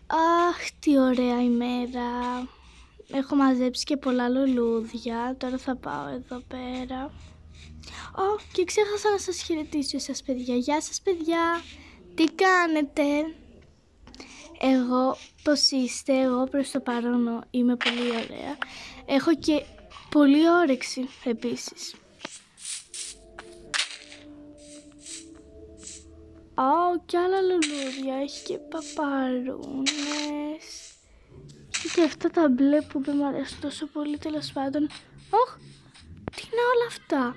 Αχ, τι ωραία ημέρα. Έχω μαζέψει και πολλά λουλούδια. Τώρα θα πάω εδώ πέρα. Και ξέχασα να σας χαιρετήσω εσάς παιδιά. Γεια σας παιδιά. Τι κάνετε? Εγώ πώς είστε? Εγώ προς το παρόν είμαι πολύ ωραία. Έχω και πολύ όρεξη επίσης. Και άλλα λουλούδια. Έχει και παπαρούνες. Και αυτά τα μπλε που δεν μου αρέσουν τόσο πολύ, τέλος πάντων. Τι είναι όλα αυτά?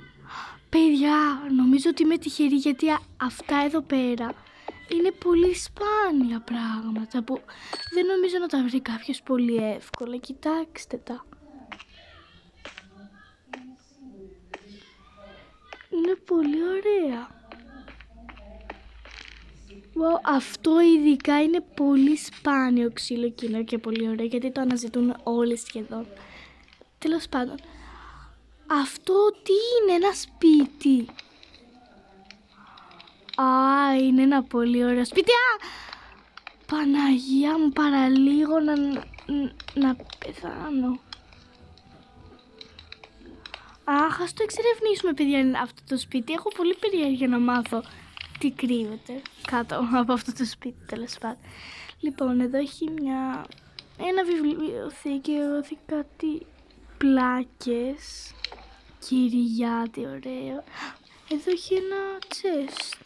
Παιδιά, νομίζω ότι είμαι τυχερή γιατί αυτά εδώ πέρα είναι πολύ σπάνια πράγματα που δεν νομίζω να τα βρει κάποιος πολύ εύκολα. Κοιτάξτε τα. Είναι πολύ ωραία. Αυτό ειδικά είναι πολύ σπάνιο ξύλο και πολύ ωραίο γιατί το αναζητούν όλοι σχεδόν. Τέλος πάντων. Αυτό τι είναι? Ένα σπίτι? Είναι ένα πολύ ωραίο σπίτι. Παναγία μου, παραλίγο να πεθάνω. Ας το εξερευνήσουμε παιδιά αυτό το σπίτι. Έχω πολύ περιέργεια να μάθω τι κρύβεται κάτω από αυτό το σπίτι, τέλος πάντων. Λοιπόν, εδώ έχει ένα βιβλιοθήκη, κάτι πλάκες. Κυριά, τι ωραίο. Εδώ έχει ένα chest.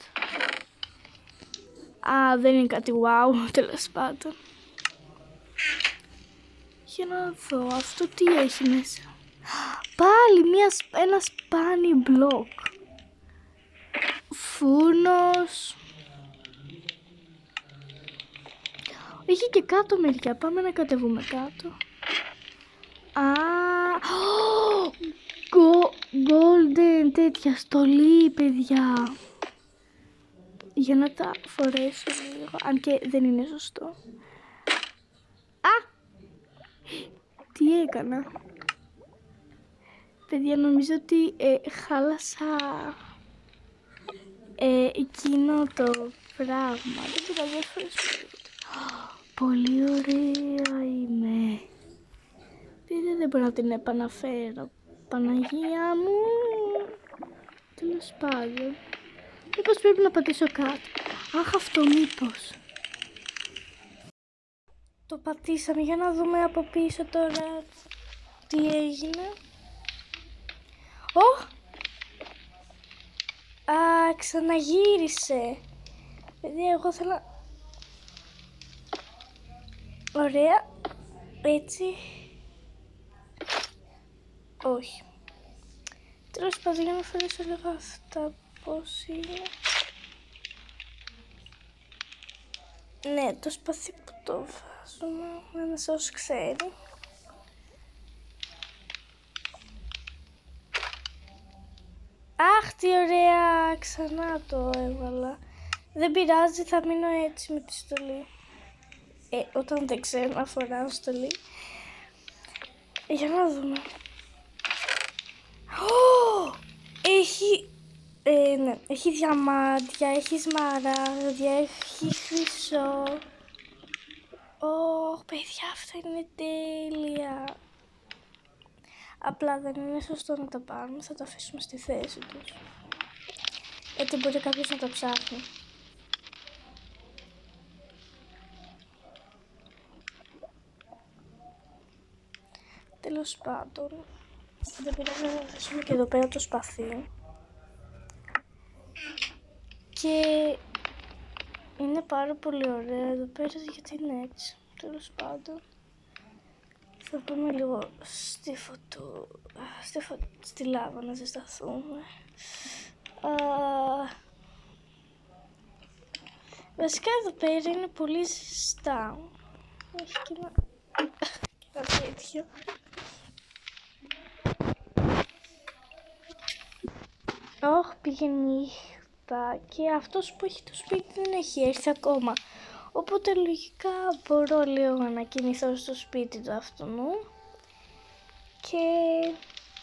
Δεν είναι κάτι wow, τέλος πάντων. Για να δω, αυτό τι έχει μέσα? Πάλι ένα σπάνι μπλοκ. Φούρνος. Έχει και κάτω μεριά, πάμε να κατεβούμε κάτω. Golden τέτοια στολή παιδιά. Για να τα φορέσω λίγο, αν και δεν είναι σωστό. Τι έκανα? Παιδιά, νομίζω ότι χάλασα εκείνο το πράγμα. Δεν πειράζει, δεν φορέσω. Πολύ ωραία είμαι. Δεν μπορώ να την επαναφέρω. Παναγία μου. Τέλος πάντων. Μήπως πρέπει να πατήσω κάτω? Αυτό μήπως? Το πατήσαμε, για να δούμε από πίσω τώρα τι έγινε. Ξαναγύρισε. Παιδιά, εγώ θέλω... Ωραία. Έτσι. Όχι. Τέλος πάντων, για να φορέσω λίγο αυτά πώς είναι. Ναι, το σπαθί που το βάζουμε, ένας όσοι ξέρει. Τι ωραία, ξανά το έβαλα. Δεν πειράζει, θα μείνω έτσι με τη στολή. Όταν δεν ξέρω να φοράω στολή. Για να δούμε. Ναι, έχει διαμάντια, έχει σμαράγδια, έχει χρυσό. Παιδιά, αυτά είναι τέλεια. Απλά δεν είναι σωστό να τα πάρουμε, θα τα αφήσουμε στη θέση τους. Γιατί μπορεί κάποιος να τα ψάχνει. Τέλος πάντων, δεν πειράζει να αφήσουμε και εδώ πέρα το σπαθί. Και είναι πάρα πολύ ωραία εδώ πέρα γιατί είναι έτσι. Τέλος πάντων, θα πάμε λίγο στη λάβα να ζεσταθούμε. Βασικά εδώ πέρα είναι πολύ ζεστά. Έχει και ένα τέτοιο. Πήγε νύχτα και αυτός που έχει το σπίτι δεν έχει έρθει ακόμα. Οπότε λογικά μπορώ λίγο να κοιμηθώ στο σπίτι του αυτού και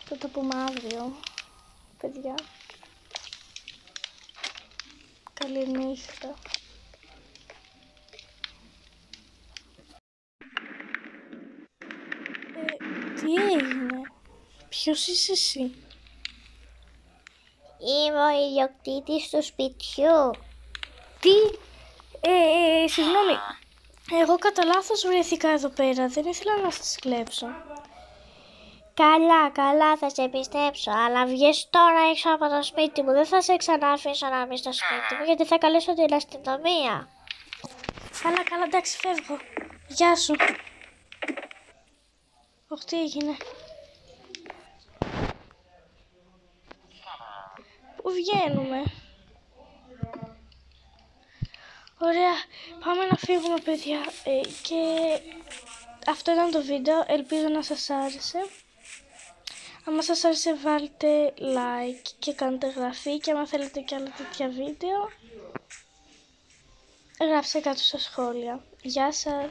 θα το πούμε αύριο, παιδιά. Καληνύχτα. Τι έγινε? Ποιος είσαι εσύ? Είμαι ο ιδιοκτήτης του σπιτιού. Τι? Συγγνώμη. Εγώ κατά λάθος βρέθηκα εδώ πέρα. Δεν ήθελα να σας κλέψω. Καλά, θα σε πιστέψω. Αλλά βγες τώρα έξω από το σπίτι μου. Δεν θα σε ξαναφήσω να μπεις στο σπίτι μου, γιατί θα καλέσω την αστυνομία. Καλά, εντάξει, φεύγω. Γεια σου. Ωχ, τι έγινε? Πού βγαίνουμε? Ωραία, πάμε να φύγουμε, παιδιά. Και αυτό ήταν το βίντεο. Ελπίζω να σας άρεσε. Αν σας άρεσε, βάλτε like και κάντε εγγραφή. Και αν θέλετε κι άλλα τέτοια βίντεο, γράψτε κάτω στα σχόλια. Γεια σας.